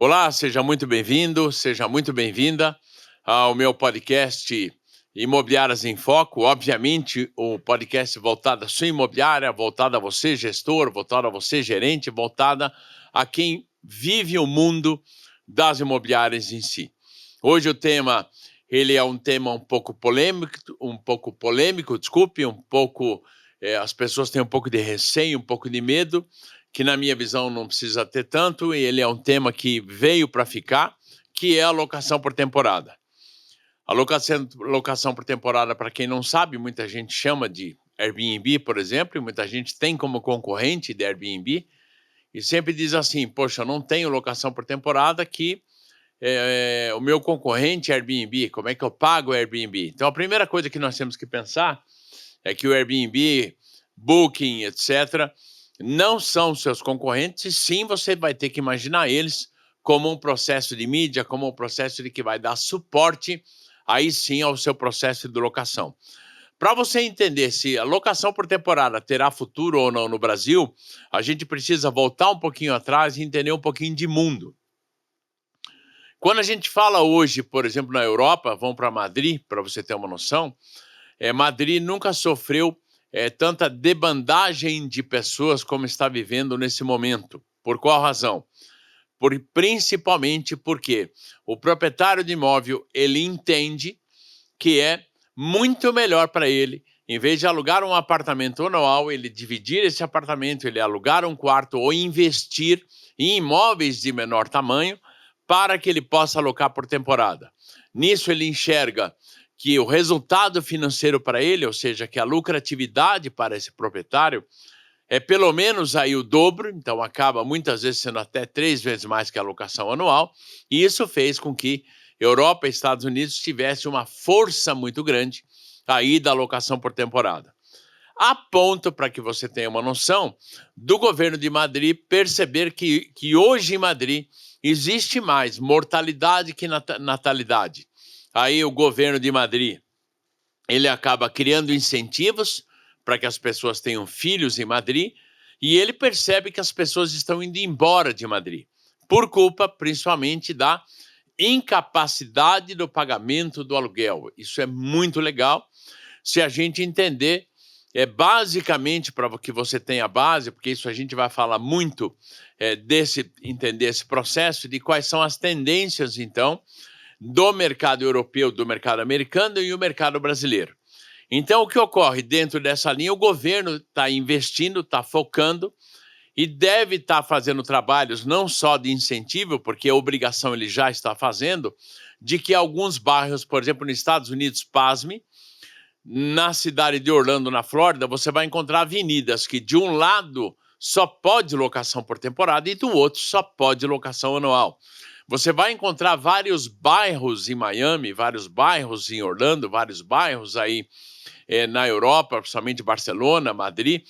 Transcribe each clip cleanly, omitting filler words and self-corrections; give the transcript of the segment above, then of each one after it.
Olá, seja muito bem-vindo, seja muito bem-vinda ao meu podcast Imobiliárias em Foco. Obviamente, o podcast voltado à sua imobiliária, voltado a você, gestor, voltado a você, gerente, voltada a quem vive o mundo das imobiliárias em si. Hoje o tema, ele é um tema um pouco polêmico, desculpe, as pessoas têm um pouco de receio, um pouco de medo, que na minha visão não precisa ter tanto, e ele é um tema que veio para ficar, que é a locação por temporada. A locação por temporada, para quem não sabe, muita gente chama de Airbnb, por exemplo, e muita gente tem como concorrente de Airbnb, e sempre diz assim, poxa, eu não tenho locação por temporada que o meu concorrente é Airbnb, como é que eu pago o Airbnb? Então, a primeira coisa que nós temos que pensar é que o Airbnb, Booking, etc., não são seus concorrentes, e sim você vai ter que imaginar eles como um processo de mídia, como um processo de que vai dar suporte, aí sim, ao seu processo de locação. Para você entender se a locação por temporada terá futuro ou não no Brasil, a gente precisa voltar um pouquinho atrás e entender um pouquinho de mundo. Quando a gente fala hoje, por exemplo, na Europa, vamos para Madrid, para você ter uma noção, Madrid nunca sofreu tanta debandagem de pessoas como está vivendo nesse momento. Por qual razão? Principalmente porque o proprietário de imóvel, ele entende que é muito melhor para ele, em vez de alugar um apartamento anual, ele dividir esse apartamento, ele alugar um quarto ou investir em imóveis de menor tamanho para que ele possa alocar por temporada. Nisso ele enxerga que o resultado financeiro para ele, ou seja, que a lucratividade para esse proprietário é pelo menos aí o dobro, então acaba muitas vezes sendo até 3 vezes mais que a alocação anual, e isso fez com que Europa e Estados Unidos tivessem uma força muito grande aí da alocação por temporada. A ponto, para que você tenha uma noção, do governo de Madrid perceber que hoje em Madrid existe mais mortalidade que natalidade. Aí o governo de Madrid, ele acaba criando incentivos para que as pessoas tenham filhos em Madrid, e ele percebe que as pessoas estão indo embora de Madrid, por culpa principalmente da incapacidade do pagamento do aluguel. Isso é muito legal se a gente entender, basicamente, para que você tenha base, porque isso a gente vai falar muito entender esse processo, de quais são as tendências, então, do mercado europeu, do mercado americano e o mercado brasileiro. Então, o que ocorre dentro dessa linha? O governo está investindo, está focando e deve estar fazendo trabalhos não só de incentivo, porque a obrigação ele já está fazendo, de que alguns bairros, por exemplo, nos Estados Unidos, pasme, na cidade de Orlando, na Flórida, você vai encontrar avenidas que de um lado só pode locação por temporada e do outro só pode locação anual. Você vai encontrar vários bairros em Miami, vários bairros em Orlando, vários bairros aí na Europa, principalmente Barcelona, Madrid,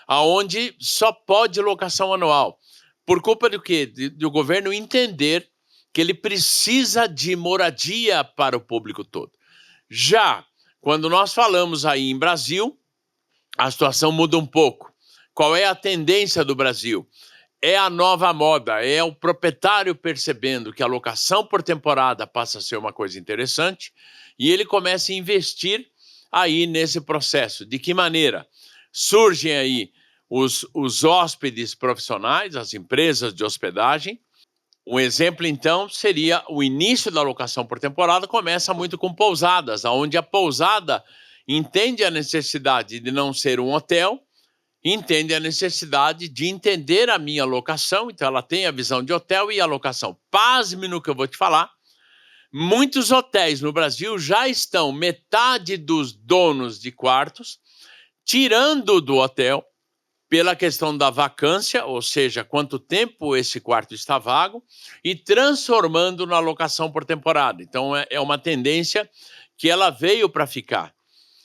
aonde só pode locação anual. Por culpa do quê? Do governo entender que ele precisa de moradia para o público todo. Já quando nós falamos aí em Brasil, a situação muda um pouco. Qual é a tendência do Brasil? É a nova moda, é o proprietário percebendo que a locação por temporada passa a ser uma coisa interessante e ele começa a investir aí nesse processo. De que maneira? Surgem aí os hóspedes profissionais, as empresas de hospedagem. Um exemplo, então, seria o início da locação por temporada, começa muito com pousadas, onde a pousada entende a necessidade de não ser um hotel, entende a necessidade de entender a minha locação, então ela tem a visão de hotel e a locação. Pasme no que eu vou te falar, muitos hotéis no Brasil já estão metade dos donos de quartos tirando do hotel pela questão da vacância, ou seja, quanto tempo esse quarto está vago, e transformando na locação por temporada. Então, é uma tendência que ela veio para ficar.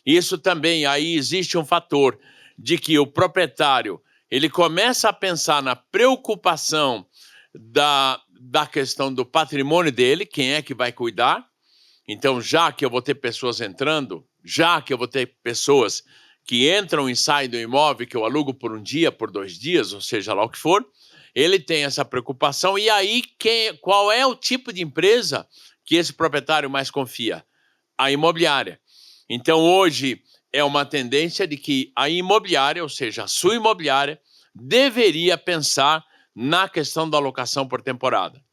Isso também, aí existe um fator de que o proprietário, ele começa a pensar na preocupação da questão do patrimônio dele, quem é que vai cuidar. Então, já que eu vou ter pessoas entrando, já que eu vou ter pessoas que entram e saem do imóvel, que eu alugo por um dia, por 2 dias, ou seja lá o que for, ele tem essa preocupação. E aí, qual é o tipo de empresa que esse proprietário mais confia? A imobiliária. Então, hoje, é uma tendência de que a imobiliária, ou seja, a sua imobiliária, deveria pensar na questão da locação por temporada.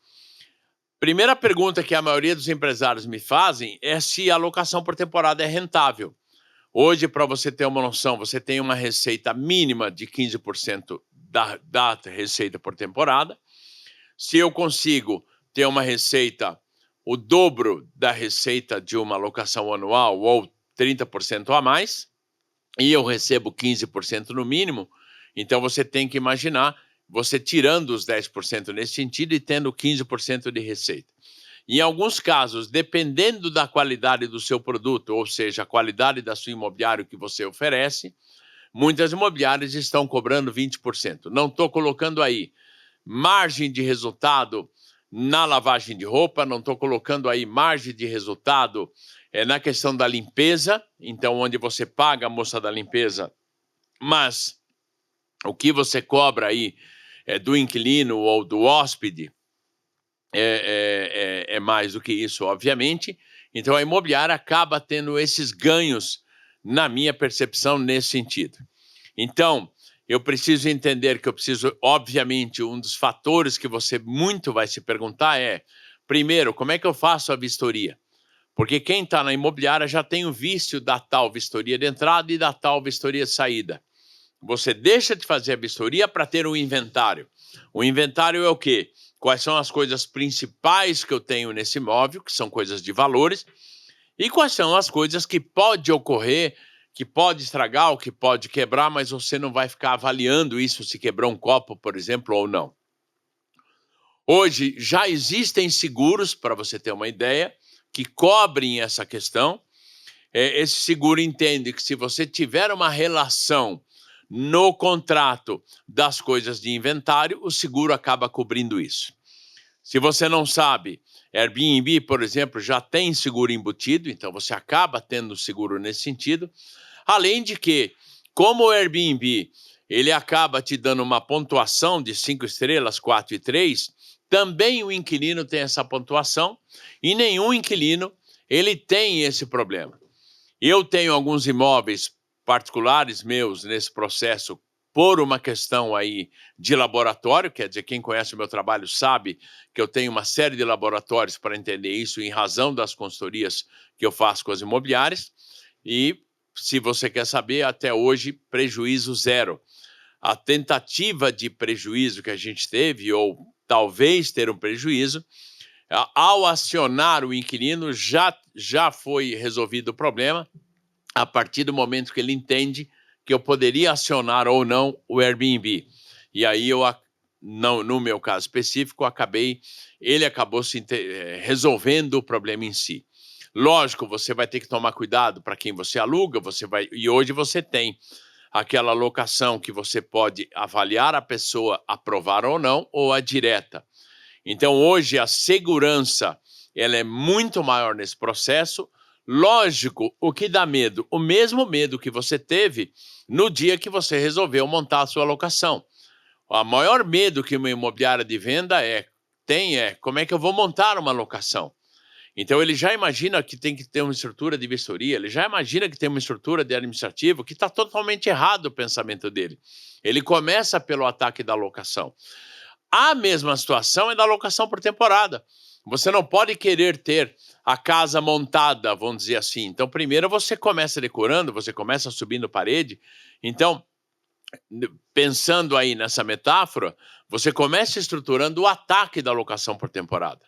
Primeira pergunta que a maioria dos empresários me fazem é se a locação por temporada é rentável. Hoje, para você ter uma noção, você tem uma receita mínima de 15% da receita por temporada. Se eu consigo ter uma receita, o dobro da receita de uma locação anual ou 30% a mais, e eu recebo 15% no mínimo, então você tem que imaginar você tirando os 10% nesse sentido e tendo 15% de receita. Em alguns casos, dependendo da qualidade do seu produto, ou seja, a qualidade da sua imobiliária que você oferece, muitas imobiliárias estão cobrando 20%. Não estou colocando aí margem de resultado na lavagem de roupa, não estou colocando aí margem de resultado na questão da limpeza, então onde você paga a moça da limpeza, mas o que você cobra aí do inquilino ou do hóspede é mais do que isso, obviamente. Então, a imobiliária acaba tendo esses ganhos, na minha percepção, nesse sentido. Então, eu preciso entender que obviamente, um dos fatores que você muito vai se perguntar é, primeiro, como é que eu faço a vistoria? Porque quem está na imobiliária já tem o vício da tal vistoria de entrada e da tal vistoria de saída. Você deixa de fazer a vistoria para ter um inventário. O inventário é o quê? Quais são as coisas principais que eu tenho nesse imóvel, que são coisas de valores, e quais são as coisas que pode ocorrer, que pode estragar ou que pode quebrar, mas você não vai ficar avaliando isso, se quebrou um copo, por exemplo, ou não. Hoje já existem seguros, para você ter uma ideia, que cobrem essa questão. Esse seguro entende que se você tiver uma relação no contrato das coisas de inventário, o seguro acaba cobrindo isso. Se você não sabe, Airbnb, por exemplo, já tem seguro embutido, então você acaba tendo seguro nesse sentido. Além de que, como o Airbnb, ele acaba te dando uma pontuação de 5 estrelas, 4 e 3, também o inquilino tem essa pontuação e nenhum inquilino ele tem esse problema. Eu tenho alguns imóveis particulares meus nesse processo por uma questão aí de laboratório, quer dizer, quem conhece o meu trabalho sabe que eu tenho uma série de laboratórios para entender isso em razão das consultorias que eu faço com as imobiliárias e, se você quer saber, até hoje, prejuízo zero. A tentativa de prejuízo que a gente teve, ou talvez ter um prejuízo, ao acionar o inquilino, já foi resolvido o problema, a partir do momento que ele entende que eu poderia acionar ou não o Airbnb. E aí, no meu caso específico, ele acabou resolvendo o problema em si. Lógico, você vai ter que tomar cuidado para quem você aluga, e hoje você tem aquela locação que você pode avaliar a pessoa, aprovar ou não, ou a direta. Então, hoje, a segurança ela é muito maior nesse processo. Lógico, o que dá medo? O mesmo medo que você teve no dia que você resolveu montar a sua locação. O maior medo que uma imobiliária de venda tem é como é que eu vou montar uma locação. Então, ele já imagina que tem que ter uma estrutura de vistoria, ele já imagina que tem uma estrutura de administrativo, que está totalmente errado o pensamento dele. Ele começa pelo ataque da locação. A mesma situação é da locação por temporada. Você não pode querer ter a casa montada, vamos dizer assim. Então, primeiro você começa decorando, você começa subindo parede. Então, pensando aí nessa metáfora, você começa estruturando o ataque da locação por temporada.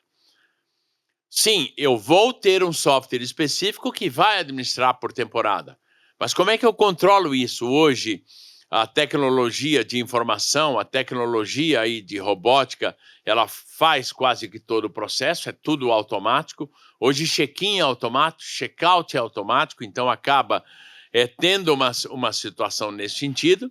Sim, eu vou ter um software específico que vai administrar por temporada. Mas como é que eu controlo isso? Hoje, a tecnologia de informação, a tecnologia aí de robótica, ela faz quase que todo o processo, é tudo automático. Hoje, check-in é automático, check-out é automático, então acaba tendo uma situação nesse sentido.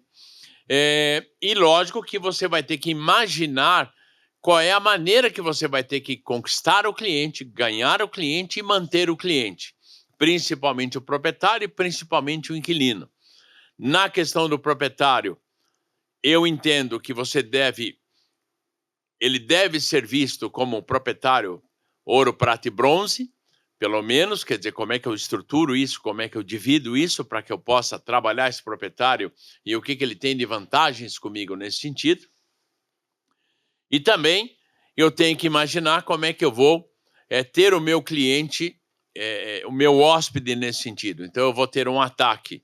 E lógico que você vai ter que imaginar qual é a maneira que você vai ter que conquistar o cliente, ganhar o cliente e manter o cliente, principalmente o proprietário e principalmente o inquilino. Na questão do proprietário, eu entendo que você deve ele deve ser visto como um proprietário ouro, prata e bronze, pelo menos, quer dizer, como é que eu estruturo isso, como é que eu divido isso para que eu possa trabalhar esse proprietário e o que ele tem de vantagens comigo nesse sentido. E também eu tenho que imaginar como é que eu vou ter o meu cliente, o meu hóspede nesse sentido. Então, eu vou ter um ataque.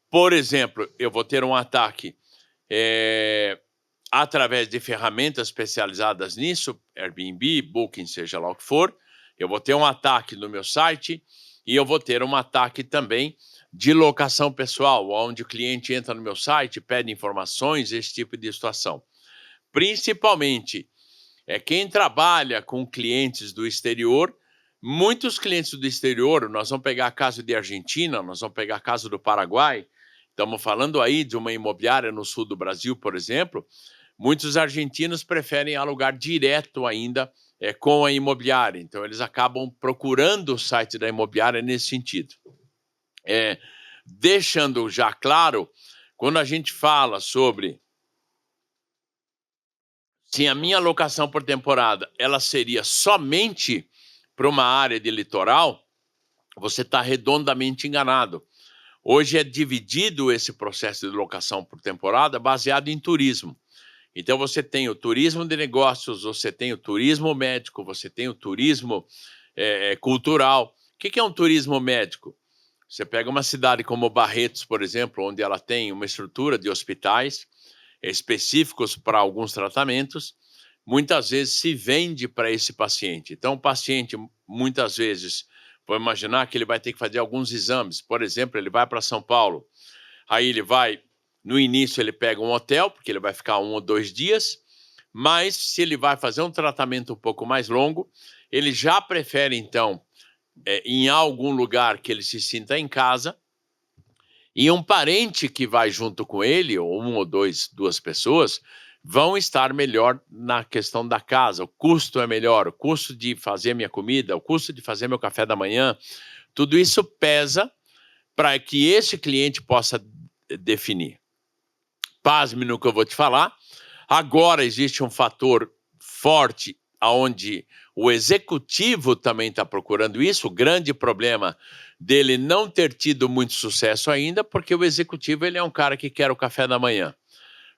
Por exemplo, eu vou ter um ataque através de ferramentas especializadas nisso, Airbnb, Booking, seja lá o que for. Eu vou ter um ataque no meu site e eu vou ter um ataque também de locação pessoal, onde o cliente entra no meu site, pede informações, esse tipo de situação. Principalmente, quem trabalha com clientes do exterior, muitos clientes do exterior, nós vamos pegar caso de Argentina, nós vamos pegar caso do Paraguai, estamos falando aí de uma imobiliária no sul do Brasil, por exemplo, muitos argentinos preferem alugar direto ainda com a imobiliária, então eles acabam procurando o site da imobiliária nesse sentido. Deixando já claro, quando a gente fala sobre se a minha locação por temporada ela seria somente para uma área de litoral, você está redondamente enganado. Hoje é dividido esse processo de locação por temporada baseado em turismo. Então, você tem o turismo de negócios, você tem o turismo médico, você tem o turismo cultural. O que é um turismo médico? Você pega uma cidade como Barretos, por exemplo, onde ela tem uma estrutura de hospitais específicos para alguns tratamentos, muitas vezes se vende para esse paciente. Então, o paciente, muitas vezes, vou imaginar que ele vai ter que fazer alguns exames. Por exemplo, ele vai para São Paulo, aí ele vai, no início ele pega um hotel, porque ele vai ficar 1 ou 2 dias, mas se ele vai fazer um tratamento um pouco mais longo, ele já prefere, então, em algum lugar que ele se sinta em casa, e um parente que vai junto com ele, ou 1 ou 2 pessoas, vão estar melhor na questão da casa. O custo é melhor, o custo de fazer minha comida, o custo de fazer meu café da manhã, tudo isso pesa para que esse cliente possa definir. Pasme no que eu vou te falar. Agora existe um fator forte onde o executivo também está procurando isso. O grande problema dele não ter tido muito sucesso ainda, porque o executivo ele é um cara que quer o café da manhã.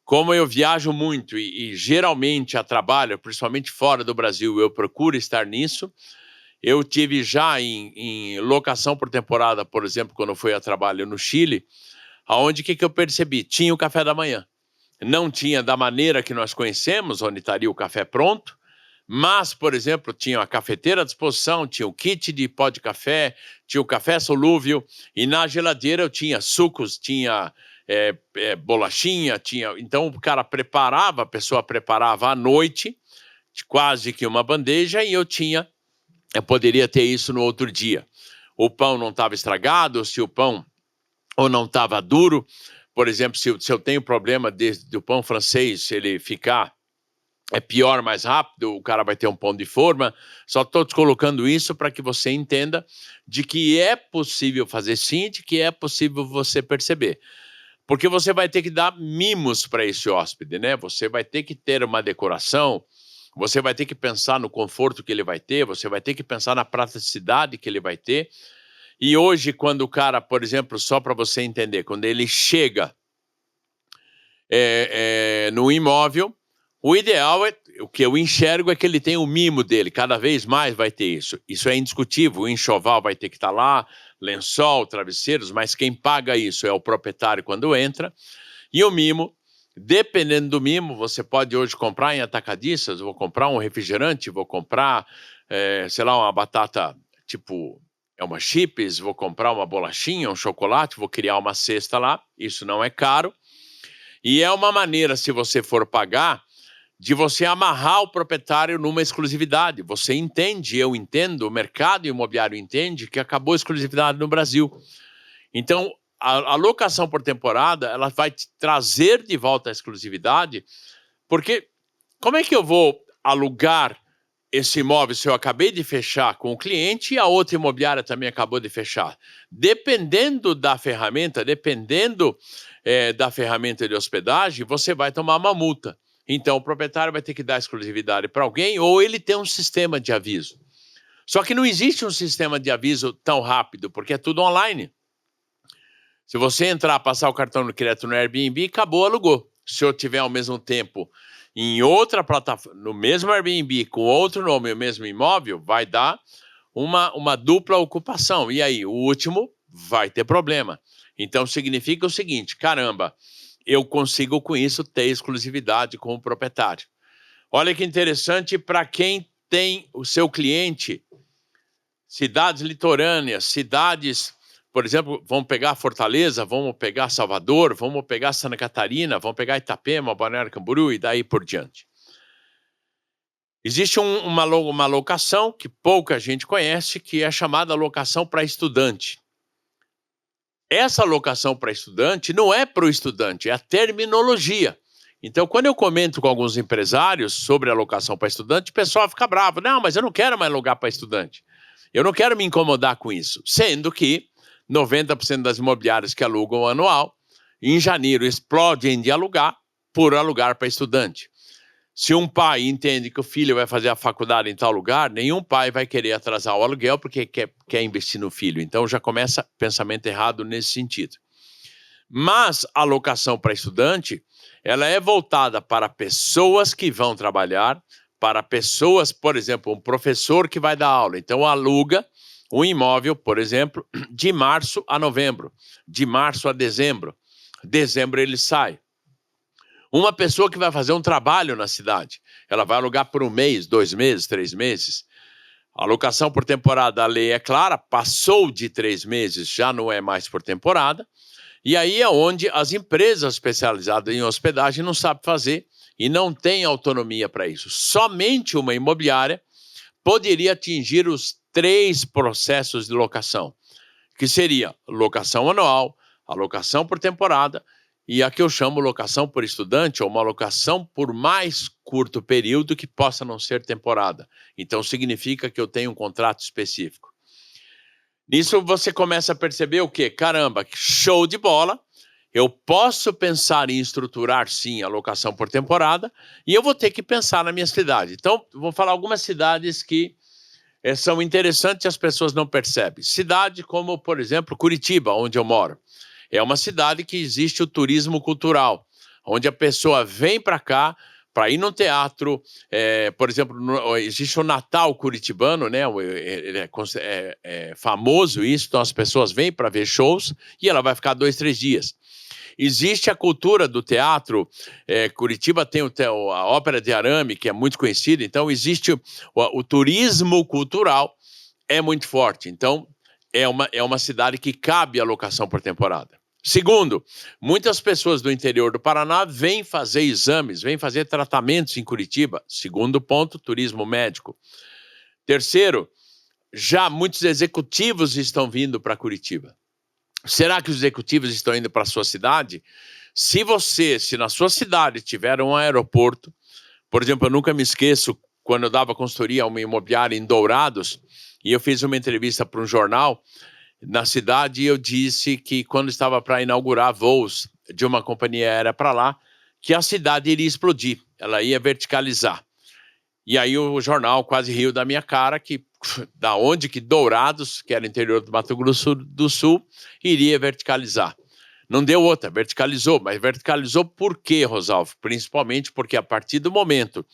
Como eu viajo muito e geralmente a trabalho, principalmente fora do Brasil, eu procuro estar nisso. Eu tive já em locação por temporada, por exemplo, quando eu fui a trabalho no Chile, aonde que eu percebi? Tinha o café da manhã. Não tinha da maneira que nós conhecemos, onde estaria o café pronto, mas, por exemplo, tinha a cafeteira à disposição, tinha o kit de pó de café, tinha o café solúvel, e na geladeira eu tinha sucos, tinha bolachinha, tinha... Então o cara preparava, a pessoa preparava à noite, quase que uma bandeja, e eu poderia ter isso no outro dia. O pão não estava estragado, se o pão ou não estava duro, por exemplo, se eu tenho problema do pão francês, ele ficar pior mais rápido, o cara vai ter um pão de forma. Só estou te colocando isso para que você entenda de que é possível fazer sim, de que é possível você perceber. Porque você vai ter que dar mimos para esse hóspede, né? Você vai ter que ter uma decoração, você vai ter que pensar no conforto que ele vai ter, você vai ter que pensar na praticidade que ele vai ter. E hoje, quando o cara, por exemplo, só para você entender, quando ele chega no imóvel, o ideal o que eu enxergo é que ele tem o mimo dele, cada vez mais vai ter isso. Isso é indiscutível, o enxoval vai ter que estar lá, lençol, travesseiros, mas quem paga isso é o proprietário quando entra. E o mimo, dependendo do mimo, você pode hoje comprar em atacadistas, vou comprar um refrigerante, vou comprar, sei lá, uma batata tipo... uma chips, vou comprar uma bolachinha, um chocolate, vou criar uma cesta lá, isso não é caro. E é uma maneira, se você for pagar, de você amarrar o proprietário numa exclusividade. Você entende, eu entendo, o mercado imobiliário entende que acabou a exclusividade no Brasil. Então, a locação por temporada, ela vai te trazer de volta a exclusividade, porque como é que eu vou alugar esse imóvel se eu acabei de fechar com o cliente e a outra imobiliária também acabou de fechar? Dependendo da ferramenta, da ferramenta de hospedagem, você vai tomar uma multa. Então o proprietário vai ter que dar exclusividade para alguém ou ele tem um sistema de aviso. Só que não existe um sistema de aviso tão rápido, porque é tudo online. Se você entrar, passar o cartão de crédito no Airbnb, acabou, alugou. Se eu tiver ao mesmo tempo em outra plataforma, no mesmo Airbnb, com outro nome, o mesmo imóvel, vai dar uma dupla ocupação. E aí, o último vai ter problema. Então, significa o seguinte, caramba, eu consigo com isso ter exclusividade com o proprietário. Olha que interessante para quem tem o seu cliente, cidades litorâneas, cidades... Por exemplo, vamos pegar Fortaleza, vamos pegar Salvador, vamos pegar Santa Catarina, vamos pegar Itapema, Balneário Camboriú e daí por diante. Existe uma locação que pouca gente conhece, que é chamada locação para estudante. Essa locação para estudante não é para o estudante, é a terminologia. Então, quando eu comento com alguns empresários sobre a locação para estudante, o pessoal fica bravo. Não, mas eu não quero mais alugar para estudante. Eu não quero me incomodar com isso. Sendo que 90% das imobiliárias que alugam anual, em janeiro explodem de alugar por alugar para estudante. Se um pai entende que o filho vai fazer a faculdade em tal lugar, nenhum pai vai querer atrasar o aluguel porque quer investir no filho. Então já começa pensamento errado nesse sentido. Mas a locação para estudante, ela é voltada para pessoas que vão trabalhar, para pessoas, por exemplo, um professor que vai dar aula. Então aluga um imóvel, por exemplo, de março a novembro, de março a dezembro. Dezembro ele sai. Uma pessoa que vai fazer um trabalho na cidade, ela vai alugar por 1 mês, 2 meses, 3 meses. A locação por temporada, a lei é clara, passou de 3 meses, já não é mais por temporada. E aí é onde as empresas especializadas em hospedagem não sabem fazer e não têm autonomia para isso. Somente uma imobiliária poderia atingir os 3 processos de locação, que seria locação anual, a locação por temporada e a que eu chamo locação por estudante, ou uma locação por mais curto período que possa não ser temporada. Então significa que eu tenho um contrato específico. Nisso você começa a perceber o quê? Caramba, show de bola, eu posso pensar em estruturar sim a locação por temporada e eu vou ter que pensar na minha cidade. Então vou falar algumas cidades que são interessantes e as pessoas não percebem. Cidade como, por exemplo, Curitiba, onde eu moro. É uma cidade que existe o turismo cultural, onde a pessoa vem para cá para ir no teatro. Por exemplo, existe o Natal curitibano, né? É famoso isso, então as pessoas vêm para ver shows e ela vai ficar 2, 3 dias. Existe a cultura do teatro, Curitiba tem a Ópera de Arame, que é muito conhecida, então existe o turismo cultural, é muito forte. Então, é uma cidade que cabe a locação por temporada. Segundo, muitas pessoas do interior do Paraná vêm fazer exames, vêm fazer tratamentos em Curitiba. Segundo ponto, turismo médico. Terceiro, já muitos executivos estão vindo para Curitiba. Será que os executivos estão indo para a sua cidade? Se na sua cidade tiver um aeroporto, por exemplo, eu nunca me esqueço, quando eu dava consultoria a uma imobiliária em Dourados, e eu fiz uma entrevista para um jornal na cidade, e eu disse que quando estava para inaugurar voos de uma companhia aérea para lá, que a cidade iria explodir, ela ia verticalizar. E aí o jornal quase riu da minha cara, que da onde que Dourados, que era interior do Mato Grosso do Sul, iria verticalizar. Não deu outra, verticalizou. Mas verticalizou por quê, Rosalvo? Principalmente porque a partir do momento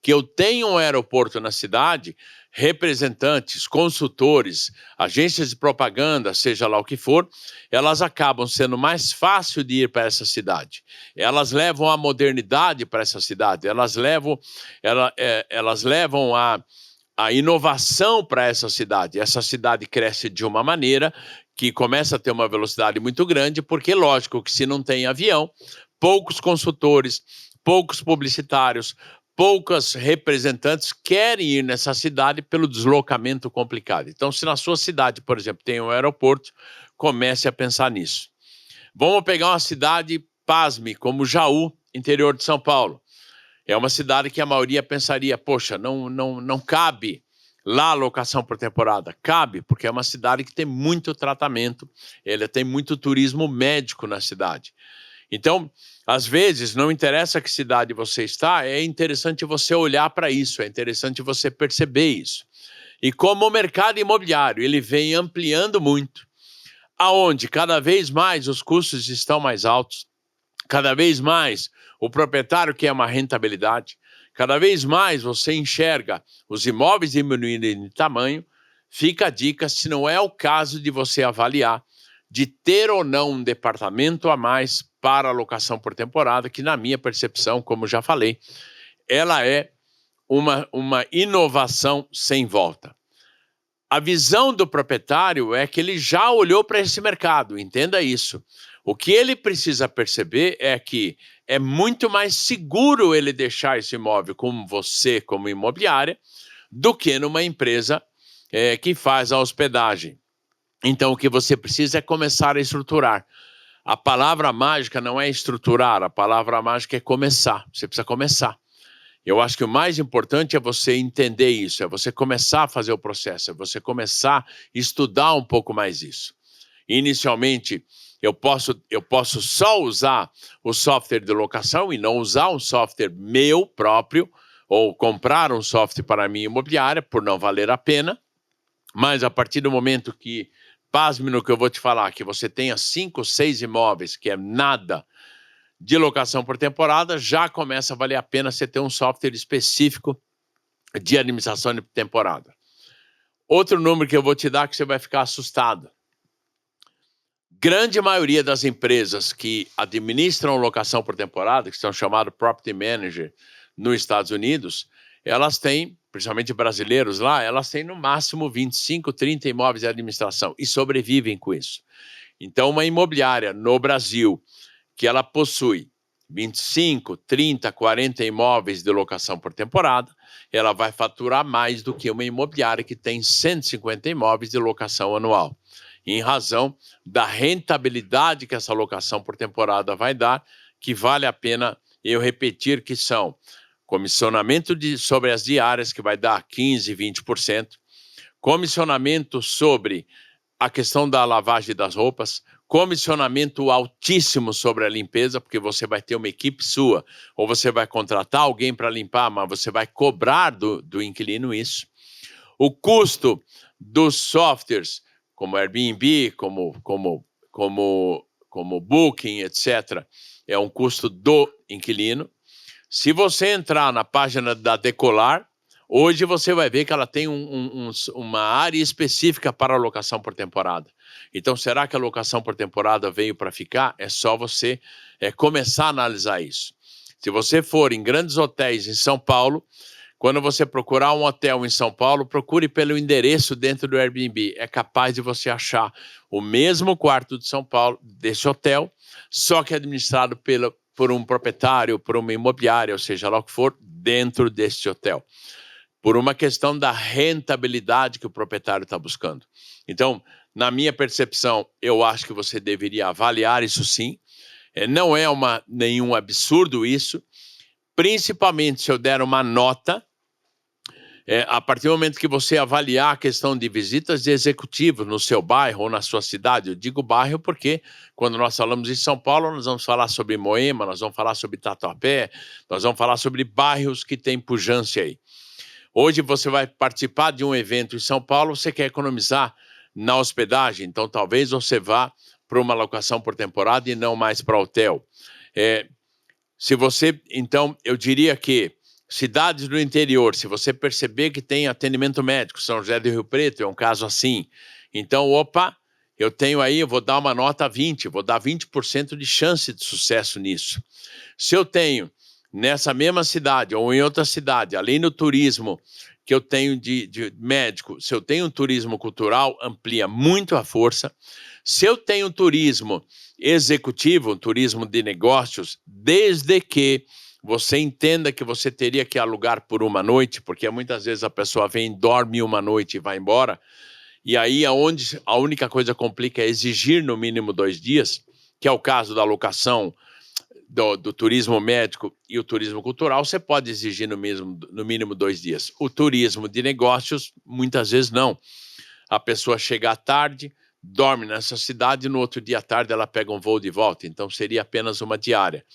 que eu tenho um aeroporto na cidade, representantes, consultores, agências de propaganda, seja lá o que for, elas acabam sendo mais fácil de ir para essa cidade. Elas levam a modernidade para essa cidade, elas levam a inovação para essa cidade. Essa cidade cresce de uma maneira que começa a ter uma velocidade muito grande, porque lógico que se não tem avião, poucos consultores, poucos publicitários, poucos representantes querem ir nessa cidade pelo deslocamento complicado. Então, se na sua cidade, por exemplo, tem um aeroporto, comece a pensar nisso. Vamos pegar uma cidade, pasme, como Jaú, interior de São Paulo. É uma cidade que a maioria pensaria, poxa, não cabe lá a locação por temporada. Cabe, porque é uma cidade que tem muito tratamento, ela tem muito turismo médico na cidade. Então, às vezes, não interessa que cidade você está, é interessante você olhar para isso, é interessante você perceber isso. E como o mercado imobiliário ele vem ampliando muito, aonde cada vez mais os custos estão mais altos, cada vez mais o proprietário quer uma rentabilidade, cada vez mais você enxerga os imóveis diminuindo de tamanho, fica a dica, se não é o caso de você avaliar, de ter ou não um departamento a mais para alocação por temporada, que na minha percepção, como já falei, ela é uma inovação sem volta. A visão do proprietário é que ele já olhou para esse mercado, entenda isso. O que ele precisa perceber é que é muito mais seguro ele deixar esse imóvel com você, como imobiliária, do que numa empresa que faz a hospedagem. Então, o que você precisa é começar a estruturar. A palavra mágica não é estruturar, a palavra mágica é começar. Você precisa começar. Eu acho que o mais importante é você entender isso, é você começar a fazer o processo, é você começar a estudar um pouco mais isso. Inicialmente, eu posso só usar o software de locação e não usar um software meu próprio, ou comprar um software para a minha imobiliária, por não valer a pena. Mas a partir do momento que, pasme no que eu vou te falar, que você tenha 5, 6 imóveis, que é nada, de locação por temporada, já começa a valer a pena você ter um software específico de administração de temporada. Outro número que eu vou te dar que você vai ficar assustado. Grande maioria das empresas que administram locação por temporada, que são chamadas Property Manager nos Estados Unidos, elas têm, principalmente brasileiros lá, elas têm no máximo 25, 30 imóveis de administração e sobrevivem com isso. Então, uma imobiliária no Brasil que ela possui 25, 30, 40 imóveis de locação por temporada, ela vai faturar mais do que uma imobiliária que tem 150 imóveis de locação anual, em razão da rentabilidade que essa locação por temporada vai dar, que vale a pena eu repetir que são comissionamento sobre as diárias, que vai dar 15%, 20%, comissionamento sobre a questão da lavagem das roupas, comissionamento altíssimo sobre a limpeza, porque você vai ter uma equipe sua, ou você vai contratar alguém para limpar, mas você vai cobrar do inquilino isso. O custo dos softwares, como Airbnb, como Booking, etc., é um custo do inquilino. Se você entrar na página da Decolar, hoje você vai ver que ela tem uma área específica para alocação por temporada. Então, será que a alocação por temporada veio para ficar? É só você começar a analisar isso. Se você for em grandes hotéis em São Paulo, quando você procurar um hotel em São Paulo, procure pelo endereço dentro do Airbnb. É capaz de você achar o mesmo quarto de São Paulo, desse hotel, só que administrado por um proprietário, por uma imobiliária, ou seja lá o que for, dentro desse hotel, por uma questão da rentabilidade que o proprietário está buscando. Então, na minha percepção, eu acho que você deveria avaliar isso sim. Não é nenhum absurdo isso, principalmente se eu der uma nota, a partir do momento que você avaliar a questão de visitas de executivos no seu bairro ou na sua cidade. Eu digo bairro porque quando nós falamos em São Paulo, nós vamos falar sobre Moema, nós vamos falar sobre Tatuapé, nós vamos falar sobre bairros que têm pujança aí. Hoje você vai participar de um evento em São Paulo, você quer economizar na hospedagem, então talvez você vá para uma locação por temporada e não mais para hotel. Então, eu diria que cidades do interior, se você perceber que tem atendimento médico, São José do Rio Preto é um caso assim, então, eu tenho aí, eu vou dar uma nota 20, vou dar 20% de chance de sucesso nisso. Se eu tenho nessa mesma cidade ou em outra cidade, além do turismo que eu tenho de médico, se eu tenho um turismo cultural, amplia muito a força. Se eu tenho um turismo executivo, um turismo de negócios, desde que você entenda que você teria que alugar por uma noite, porque muitas vezes a pessoa vem, dorme uma noite e vai embora, e aí aonde a única coisa que complica é exigir no mínimo 2 dias, que é o caso da locação do turismo médico e o turismo cultural, você pode exigir no mínimo 2 dias. O turismo de negócios, muitas vezes não. A pessoa chega à tarde, dorme nessa cidade, no outro dia à tarde ela pega um voo de volta, então seria apenas uma diária.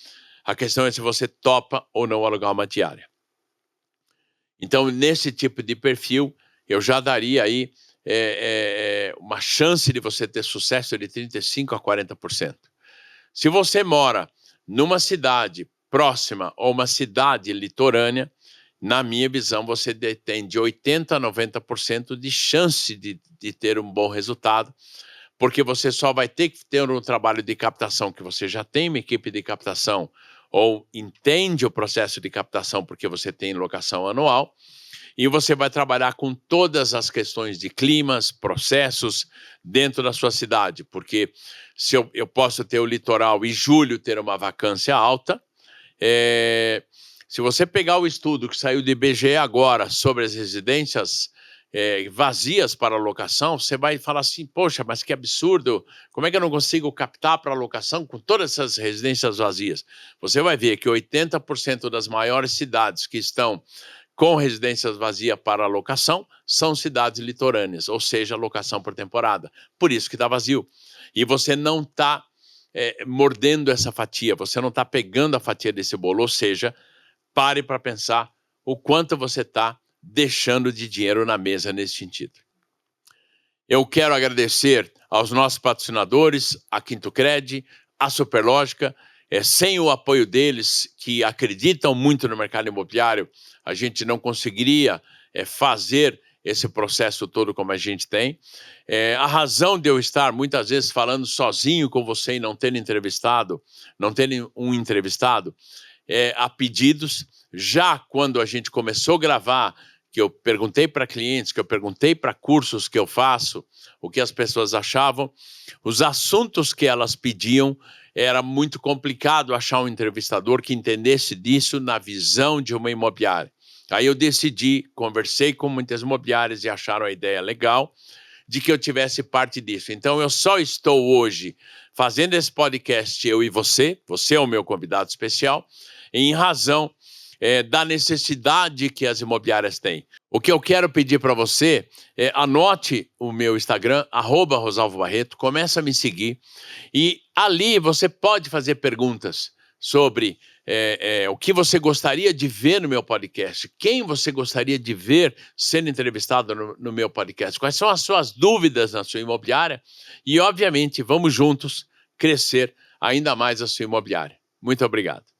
A questão é se você topa ou não alugar uma diária. Então, nesse tipo de perfil, eu já daria aí uma chance de você ter sucesso de 35% a 40%. Se você mora numa cidade próxima ou uma cidade litorânea, na minha visão, você tem de 80% a 90% de chance de ter um bom resultado, porque você só vai ter que ter um trabalho de captação que você já tem uma equipe de captação ou entende o processo de captação porque você tem locação anual, e você vai trabalhar com todas as questões de climas, processos dentro da sua cidade, porque se eu posso ter o litoral e julho ter uma vacância alta, se você pegar o estudo que saiu do IBGE agora sobre as residências vazias para locação, você vai falar assim, poxa, mas que absurdo, como é que eu não consigo captar para locação com todas essas residências vazias? Você vai ver que 80% das maiores cidades que estão com residências vazias para locação são cidades litorâneas, ou seja, locação por temporada. Por isso que está vazio. E você não está mordendo essa fatia, você não está pegando a fatia desse bolo, ou seja, pare para pensar o quanto você está deixando de dinheiro na mesa nesse sentido. Eu quero agradecer aos nossos patrocinadores, a QuintoCred, a Superlógica. Sem o apoio deles, que acreditam muito no mercado imobiliário, a gente não conseguiria fazer esse processo todo como a gente tem. A razão de eu estar muitas vezes falando sozinho com você e não tendo um entrevistado, a pedidos. Já quando a gente começou a gravar, que eu perguntei para clientes, que eu perguntei para cursos que eu faço, o que as pessoas achavam, os assuntos que elas pediam, era muito complicado achar um entrevistador que entendesse disso na visão de uma imobiliária. Aí eu decidi, conversei com muitas imobiliárias e acharam a ideia legal de que eu tivesse parte disso. Então eu só estou hoje fazendo esse podcast, eu e você é o meu convidado especial, em razão da necessidade que as imobiliárias têm. O que eu quero pedir para você é anote o meu Instagram, @RosalvoBarreto, começa a me seguir e ali você pode fazer perguntas sobre o que você gostaria de ver no meu podcast, quem você gostaria de ver sendo entrevistado no meu podcast, quais são as suas dúvidas na sua imobiliária e, obviamente, vamos juntos crescer ainda mais a sua imobiliária. Muito obrigado.